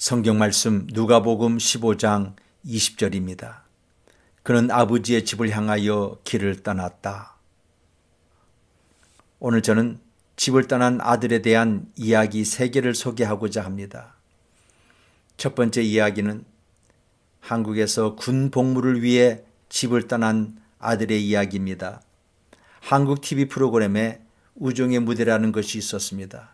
성경 말씀 누가복음 15장 20절입니다. 그는 아버지의 집을 향하여 길을 떠났다. 오늘 저는 집을 떠난 아들에 대한 이야기 3개를 소개하고자 합니다. 첫 번째 이야기는 한국에서 군 복무를 위해 집을 떠난 아들의 이야기입니다. 한국 TV 프로그램에 우정의 무대라는 것이 있었습니다.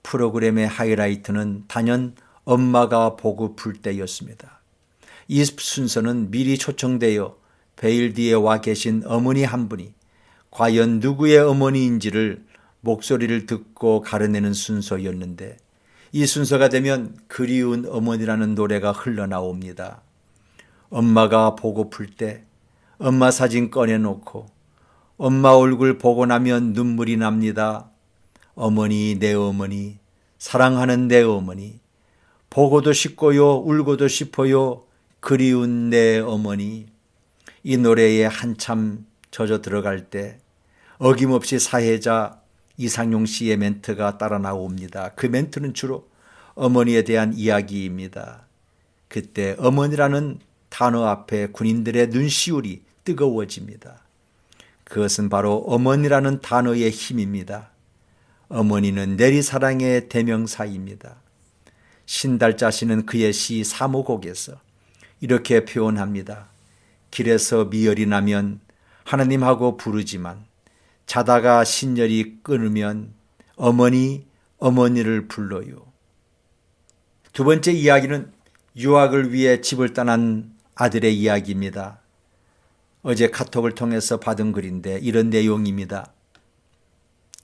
프로그램의 하이라이트는 단연 엄마가 보고플 때였습니다. 이 순서는 미리 초청되어 베일 뒤에 와 계신 어머니 한 분이 과연 누구의 어머니인지를 목소리를 듣고 가려내는 순서였는데, 이 순서가 되면 그리운 어머니라는 노래가 흘러나옵니다. 엄마가 보고플 때 엄마 사진 꺼내놓고 엄마 얼굴 보고 나면 눈물이 납니다. 어머니, 내 어머니, 사랑하는 내 어머니, 보고도 싶고요, 울고도 싶어요, 그리운 내 어머니. 이 노래에 한참 젖어 들어갈 때 어김없이 사회자 이상용 씨의 멘트가 따라 나옵니다. 그 멘트는 주로 어머니에 대한 이야기입니다. 그때 어머니라는 단어 앞에 군인들의 눈시울이 뜨거워집니다. 그것은 바로 어머니라는 단어의 힘입니다. 어머니는 내리사랑의 대명사입니다. 신달자 씨는 그의 시 사무곡에서 이렇게 표현합니다. 길에서 미열이 나면 하나님하고 부르지만 자다가 신열이 끊으면 어머니, 어머니를 불러요. 두 번째 이야기는 유학을 위해 집을 떠난 아들의 이야기입니다. 어제 카톡을 통해서 받은 글인데 이런 내용입니다.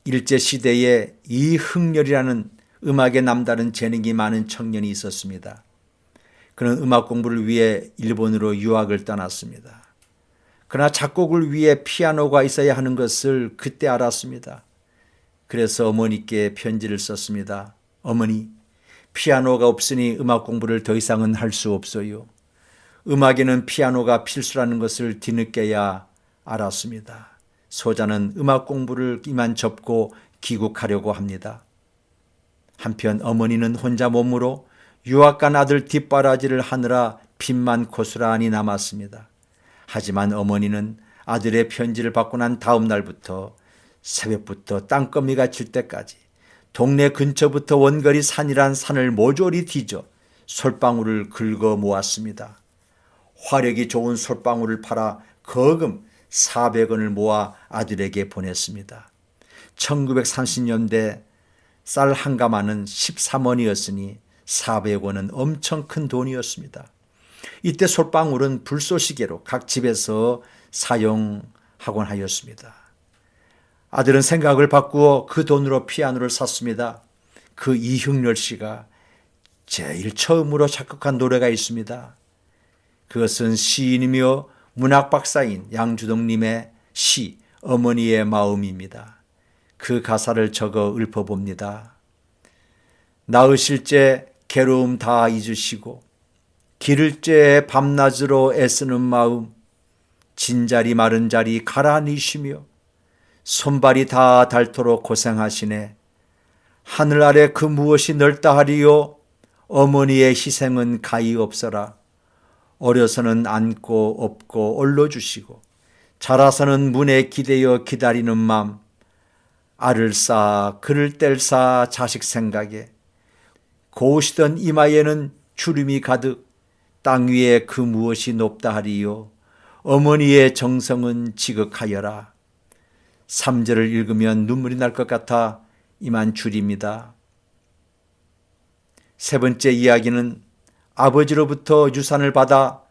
일제시대에 이흥렬이라는 음악에 남다른 재능이 많은 청년이 있었습니다. 그는 음악 공부를 위해 일본으로 유학을 떠났습니다. 그러나 작곡을 위해 피아노가 있어야 하는 것을 그때 알았습니다. 그래서 어머니께 편지를 썼습니다. 어머니, 피아노가 없으니 음악 공부를 더 이상은 할 수 없어요. 음악에는 피아노가 필수라는 것을 뒤늦게야 알았습니다. 소자는 음악 공부를 이만 접고 귀국하려고 합니다. 한편 어머니는 혼자 몸으로 유학 간 아들 뒷바라지를 하느라 빚만 고스란히 남았습니다. 하지만 어머니는 아들의 편지를 받고 난 다음 날부터 새벽부터 땅거미가 질 때까지 동네 근처부터 원거리 산이란 산을 모조리 뒤져 솔방울을 긁어 모았습니다. 화력이 좋은 솔방울을 팔아 거금 400원을 모아 아들에게 보냈습니다. 1930년대 쌀 한 가마는 13원이었으니 400원은 엄청 큰 돈이었습니다. 이때 솔방울은 불쏘시개로 각 집에서 사용하곤 하였습니다. 아들은 생각을 바꾸어 그 돈으로 피아노를 샀습니다. 그 이흥렬 씨가 제일 처음으로 작곡한 노래가 있습니다. 그것은 시인이며 문학 박사인 양주동님의 시 어머니의 마음입니다. 그 가사를 적어 읊어봅니다. 낳으실 때 괴로움 다 잊으시고 기를 때 밤낮으로 애쓰는 마음, 진자리 마른 자리 가라니시며 손발이 다 닳도록 고생하시네. 하늘 아래 그 무엇이 넓다 하리요. 어머니의 희생은 가히 없어라. 어려서는 안고 업고 올려주시고 자라서는 문에 기대어 기다리는 맘, 알을 쌓아 그를 뗄사 자식 생각에 고우시던 이마에는 주름이 가득 땅 위에 그 무엇이 높다 하리요. 어머니의 정성은 지극하여라. 3절을 읽으면 눈물이 날 것 같아 이만 줄입니다. 세 번째 이야기는 아버지로부터 유산을 받아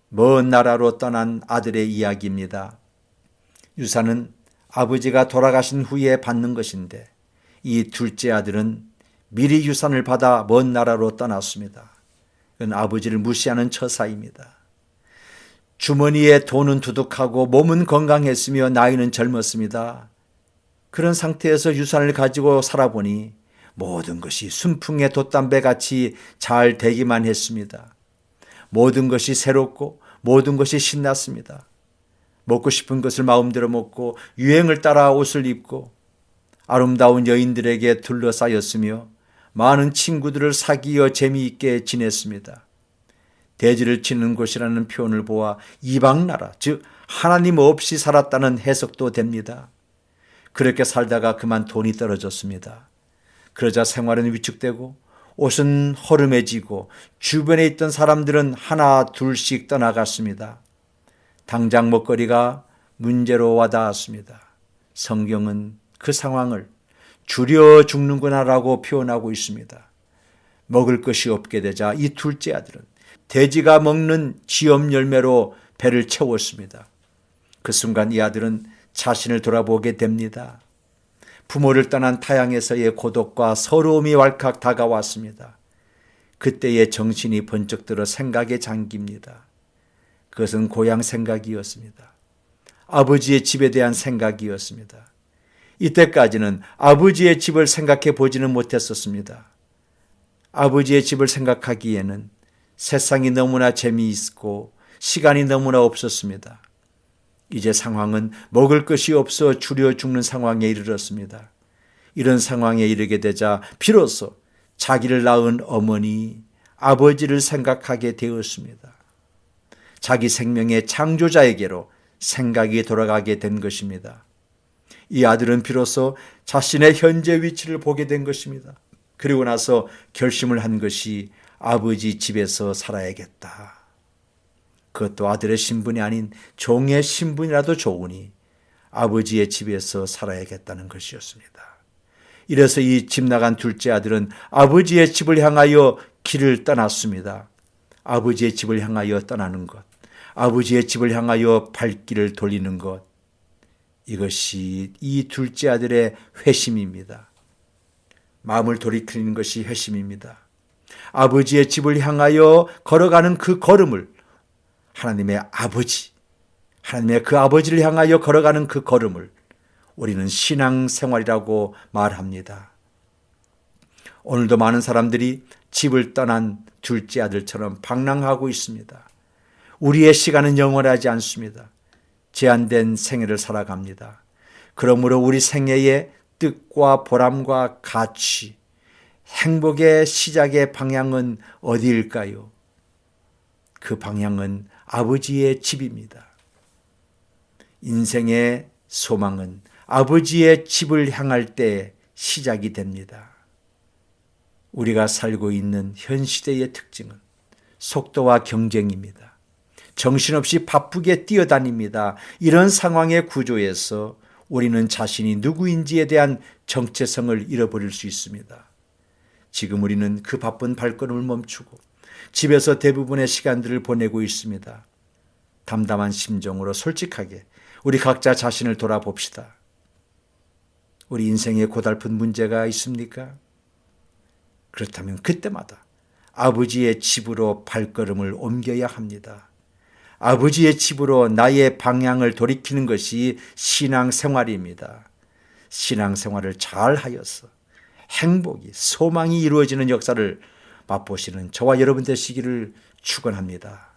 먼 나라로 떠난 아들의 이야기입니다. 유산은 아버지가 돌아가신 후에 받는 것인데 이 둘째 아들은 미리 유산을 받아 먼 나라로 떠났습니다. 그건 아버지를 무시하는 처사입니다. 주머니에 돈은 두둑하고 몸은 건강했으며 나이는 젊었습니다. 그런 상태에서 유산을 가지고 살아보니 모든 것이 순풍의 돛담배같이 잘 되기만 했습니다. 모든 것이 새롭고 모든 것이 신났습니다. 먹고 싶은 것을 마음대로 먹고 유행을 따라 옷을 입고 아름다운 여인들에게 둘러싸였으며 많은 친구들을 사귀어 재미있게 지냈습니다. 대지를 치는 곳이라는 표현을 보아 이방 나라, 즉 하나님 없이 살았다는 해석도 됩니다. 그렇게 살다가 그만 돈이 떨어졌습니다. 그러자 생활은 위축되고 옷은 허름해지고 주변에 있던 사람들은 하나 둘씩 떠나갔습니다. 당장 먹거리가 문제로 와닿았습니다. 성경은 그 상황을 줄여 죽는구나라고 표현하고 있습니다. 먹을 것이 없게 되자 이 둘째 아들은 돼지가 먹는 지엄 열매로 배를 채웠습니다. 그 순간 이 아들은 자신을 돌아보게 됩니다. 부모를 떠난 타향에서의 고독과 서러움이 왈칵 다가왔습니다. 그때의 정신이 번쩍 들어 생각에 잠깁니다. 그것은 고향 생각이었습니다. 아버지의 집에 대한 생각이었습니다. 이때까지는 아버지의 집을 생각해 보지는 못했었습니다. 아버지의 집을 생각하기에는 세상이 너무나 재미있고 시간이 너무나 없었습니다. 이제 상황은 먹을 것이 없어 줄여 죽는 상황에 이르렀습니다. 이런 상황에 이르게 되자 비로소 자기를 낳은 어머니, 아버지를 생각하게 되었습니다. 자기 생명의 창조자에게로 생각이 돌아가게 된 것입니다. 이 아들은 비로소 자신의 현재 위치를 보게 된 것입니다. 그리고 나서 결심을 한 것이 아버지 집에서 살아야겠다. 그것도 아들의 신분이 아닌 종의 신분이라도 좋으니 아버지의 집에서 살아야겠다는 것이었습니다. 이래서 이 집 나간 둘째 아들은 아버지의 집을 향하여 길을 떠났습니다. 아버지의 집을 향하여 떠나는 것, 아버지의 집을 향하여 발길을 돌리는 것, 이것이 이 둘째 아들의 회심입니다. 마음을 돌이키는 것이 회심입니다. 아버지의 집을 향하여 걸어가는 그 걸음을 하나님의 아버지, 하나님의 그 아버지를 향하여 걸어가는 그 걸음을 우리는 신앙생활이라고 말합니다. 오늘도 많은 사람들이 집을 떠난 둘째 아들처럼 방랑하고 있습니다. 우리의 시간은 영원하지 않습니다. 제한된 생애를 살아갑니다. 그러므로 우리 생애의 뜻과 보람과 가치, 행복의 시작의 방향은 어디일까요? 그 방향은 아버지의 집입니다. 인생의 소망은 아버지의 집을 향할 때 시작이 됩니다. 우리가 살고 있는 현 시대의 특징은 속도와 경쟁입니다. 정신없이 바쁘게 뛰어다닙니다. 이런 상황의 구조에서 우리는 자신이 누구인지에 대한 정체성을 잃어버릴 수 있습니다. 지금 우리는 그 바쁜 발걸음을 멈추고 집에서 대부분의 시간들을 보내고 있습니다. 담담한 심정으로 솔직하게 우리 각자 자신을 돌아봅시다. 우리 인생에 고달픈 문제가 있습니까? 그렇다면 그때마다 아버지의 집으로 발걸음을 옮겨야 합니다. 아버지의 집으로 나의 방향을 돌이키는 것이 신앙생활입니다. 신앙생활을 잘 하여서 행복이, 소망이 이루어지는 역사를 맛보시는 저와 여러분 되시기를 축원합니다.